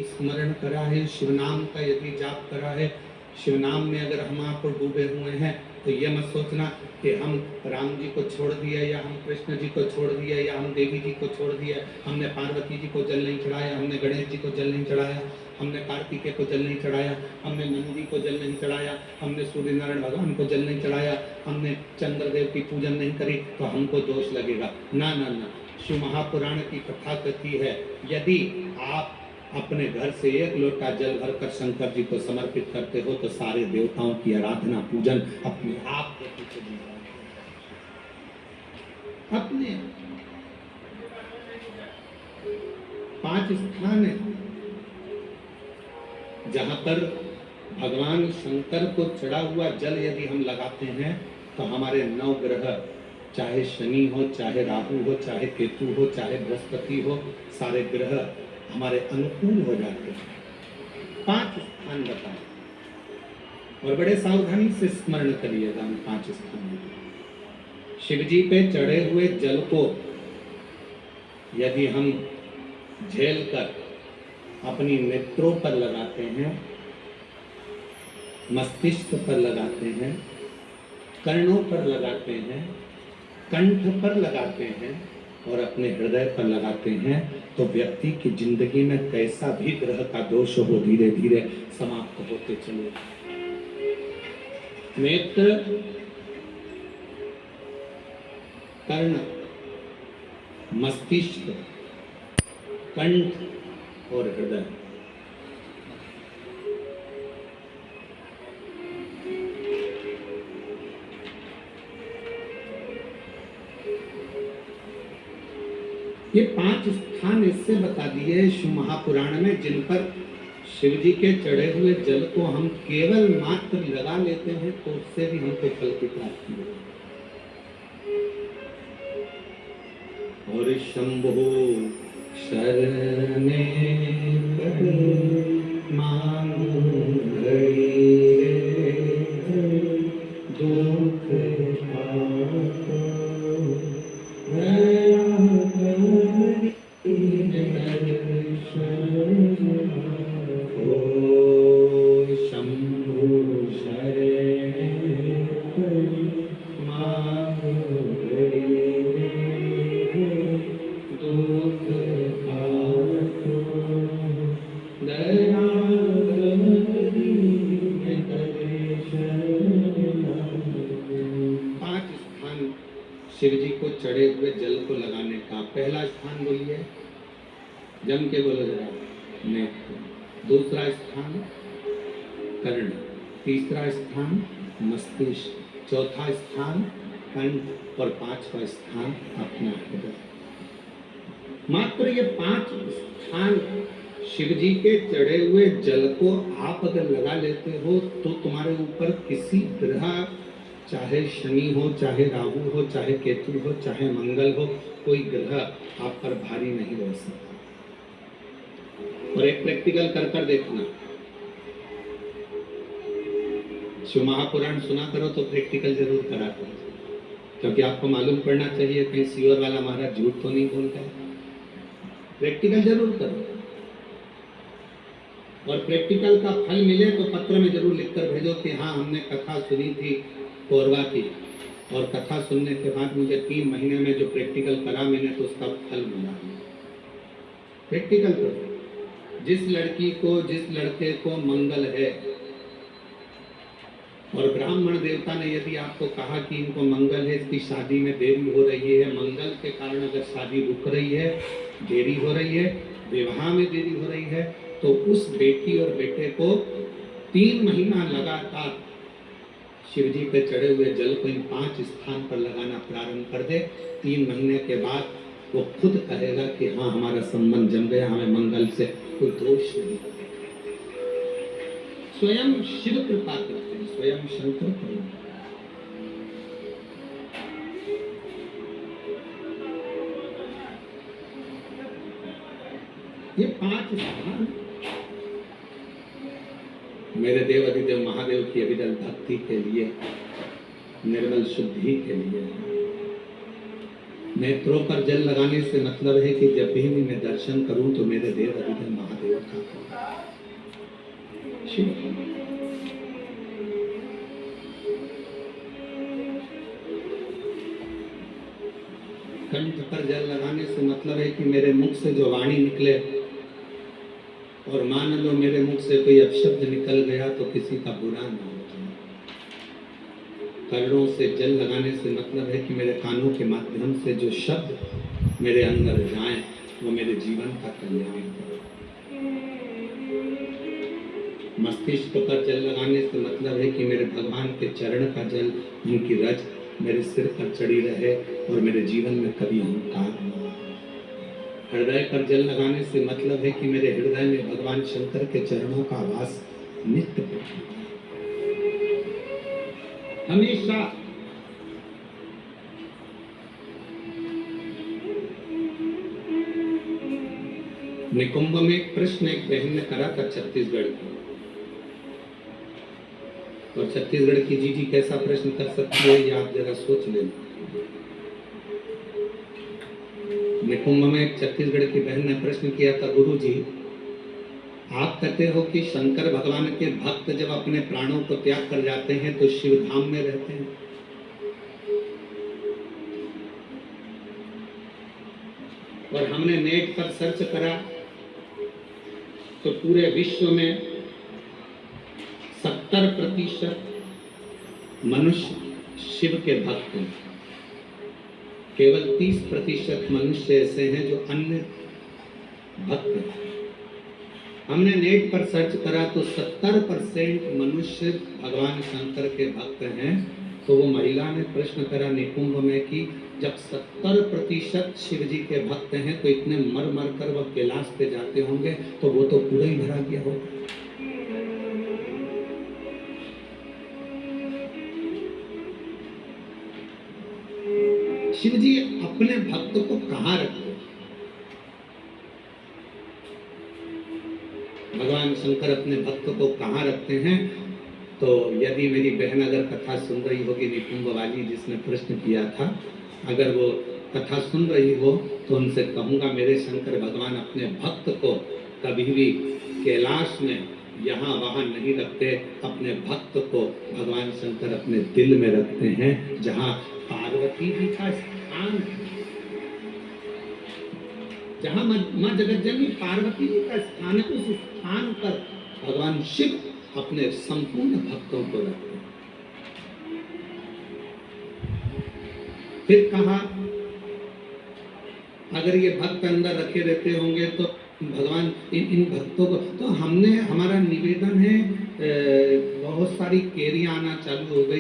स्मरण करा है, शिव नाम का यदि जाप करा है, शिव नाम में अगर हम आप डूबे हुए हैं तो ये मत सोचना कि हम राम जी को छोड़ दिया या हम कृष्ण जी को छोड़ दिया या हम देवी जी को छोड़ दिया, हमने पार्वती जी को जल नहीं चढ़ाया, हमने गणेश जी को जल नहीं चढ़ाया, हमने कार्तिकेय को जल नहीं चढ़ाया, हमने नंदी को जल नहीं चढ़ाया, हमने सूर्य नारायण भगवान को जल नहीं चढ़ाया, हमने चंद्रदेव की पूजन नहीं करी तो हमको दोष लगेगा। ना ना ना, शिव महापुराण की कथा कहती है यदि आप अपने घर से एक लोटा जल भरकर शंकर जी को समर्पित करते हो तो सारे देवताओं की आराधना पूजन अपने आप को पीछे दी जाए। अपने 5 स्थान है जहां पर भगवान शंकर को चढ़ा हुआ जल यदि हम लगाते हैं तो हमारे 9 ग्रह, चाहे शनि हो, चाहे राहु हो, चाहे केतु हो, चाहे बृहस्पति हो, सारे ग्रह हमारे अनुकूल हो जाते हैं। 5 स्थान बताए और बड़े सावधानी से स्मरण करिएगा। हम 5 स्थान शिव जी पे चढ़े हुए जल को यदि हम झेल कर अपनी नेत्रों पर लगाते हैं, मस्तिष्क पर लगाते हैं, कर्णों पर लगाते हैं, कंठ पर लगाते हैं और अपने हृदय पर लगाते हैं तो व्यक्ति की जिंदगी में कैसा भी ग्रह का दोष हो धीरे धीरे समाप्त होते चले। नेत्र, कर्ण, मस्तिष्क, कंठ और हृदय, ये 5 स्थान इससे बता दिए शिव महापुराण में जिन पर शिव जी के चढ़े हुए जल को हम केवल मात्र लगा लेते हैं तो उससे भी हमको फल की प्राप्ति होगी। और शंभो शरणे मांगो दुख शिव जी को चढ़े हुए जल को लगाने का। पहला स्थान बोलिए, जम के बोलो जरा, नेत्र। दूसरा स्थान कर्ण, तीसरा स्थान मस्तिष्क, चौथा स्थान कंठ और 5वां स्थान अपना हृदय। मात्र ये 5 स्थान शिव जी के चढ़े हुए जल को आप अगर लगा लेते हो तो तुम्हारे ऊपर किसी ग्रह, चाहे शनि हो, चाहे राहु हो, चाहे केतु हो, चाहे मंगल हो, कोई ग्रह आप पर भारी नहीं रह सकता। और एक प्रैक्टिकल कर कर देखना, शिव महापुराण सुना करो तो प्रैक्टिकल जरूर करा करो, क्योंकि आपको मालूम पड़ना चाहिए कहीं सीवर वाला महाराज झूठ तो नहीं बोलता है। प्रैक्टिकल जरूर करो और प्रैक्टिकल का फल मिले तो पत्र में जरूर लिखकर भेजो कि हाँ हमने कथा सुनी थी कोरबा की, और कथा सुनने के बाद मुझे 3 महीने में जो प्रैक्टिकल करा मैंने तो उसका फल मिला। प्रैक्टिकल करो। जिस लड़की को, जिस लड़के को मंगल है और ब्राह्मण देवता ने यदि आपको कहा कि इनको मंगल है, इसकी शादी में देरी हो रही है, मंगल के कारण अगर शादी रुक रही है, देरी हो रही है, विवाह में देरी हो रही है, तो उस बेटी और बेटे को 3 महीना लगातार शिव जी पे चढ़े हुए जल को इन 5 स्थान पर लगाना प्रारंभ कर दे। 3 महीने के बाद वो खुद कहेगा कि हाँ हमारा संबंध जम गया, हमें मंगल से कोई दोष नहीं। स्वयं शिव कृपा करते हैं, स्वयं शंकर करें। ये 5 स्थान मेरे देव अधिदेव महादेव की अविरल भक्ति के लिए, निर्मल शुद्धि के लिए। नेत्रों पर जल लगाने से मतलब है कि जब भी मैं दर्शन करूं तो मेरे देव अधिदेव महादेव का शिव। कंठ पर जल लगाने से मतलब है कि मेरे मुख से जो वाणी निकले, और मान लो मेरे मुख से कोई अपशब्द निकल गया तो किसी का बुरा ना हो। कर्णों से जल लगाने से मतलब है कि मेरे कानों के माध्यम से जो शब्द मेरे अंदर जाएं वो मेरे जीवन का कल्याण करे। मस्तिष्क पर जल लगाने से मतलब है कि मेरे भगवान के चरण का जल, उनकी रज मेरे सिर पर चढ़ी रहे और मेरे जीवन में कभी अहंकार न हो। हृदय पर जल लगाने से मतलब है कि मेरे हृदय में भगवान शंकर के चरणों का वास नित्य हो। हमेशा निकुंभ में एक प्रश्न एक बहन ने करा था छत्तीसगढ़ की, और छत्तीसगढ़ की जीजी कैसा प्रश्न कर सकती है ये आप जरा सोच लेना। निकुंभ में एक छत्तीसगढ़ की बहन ने प्रश्न किया था, गुरु जी आप कहते हो कि शंकर भगवान के भक्त जब अपने प्राणों को त्याग कर जाते हैं तो शिव धाम में रहते हैं, और हमने नेट पर सर्च करा तो पूरे विश्व में 70% मनुष्य शिव के भक्त हैं, केवल 30% मनुष्य ऐसे हैं जो अन्य भक्त हैं। हमने नेट पर सर्च करा तो 70% मनुष्य भगवान शंकर के भक्त हैं। तो वो महिला ने प्रश्न करा निकुंभ में कि जब 70% शिव जी के भक्त हैं तो इतने मर मर कर वह कैलाश पे जाते होंगे तो वो तो पूरा ही भरा गया होगा। शिव जी अपने भक्त को कहाँ रखते हैं? भगवान शंकर अपने भक्त को कहाँ रखते हैं? तो यदि मेरी बहन अगर कथा सुन रही होगी निकुंभ वाली जिसने प्रश्न किया था, अगर वो कथा सुन रही हो तो उनसे कहूँगा मेरे शंकर भगवान अपने भक्त को कभी भी कैलाश में यहाँ वहाँ नहीं रखते, अपने भक्त को भगवान शंकर अपने दिल में रखते हैं, जहाँ पार्वती जी का स्थान है, जहाँ माँ जगज्जननी पार्वती जी का स्थान है, उस स्थान पर भगवान शिव अपने संपूर्ण भक्तों को रखते हैं। फिर कहा अगर ये भक्त अंदर रखे रहते होंगे तो भगवान इन भक्तों को, तो हमारा निवेदन है, बहुत सारी केरियां आना चालू हो गई।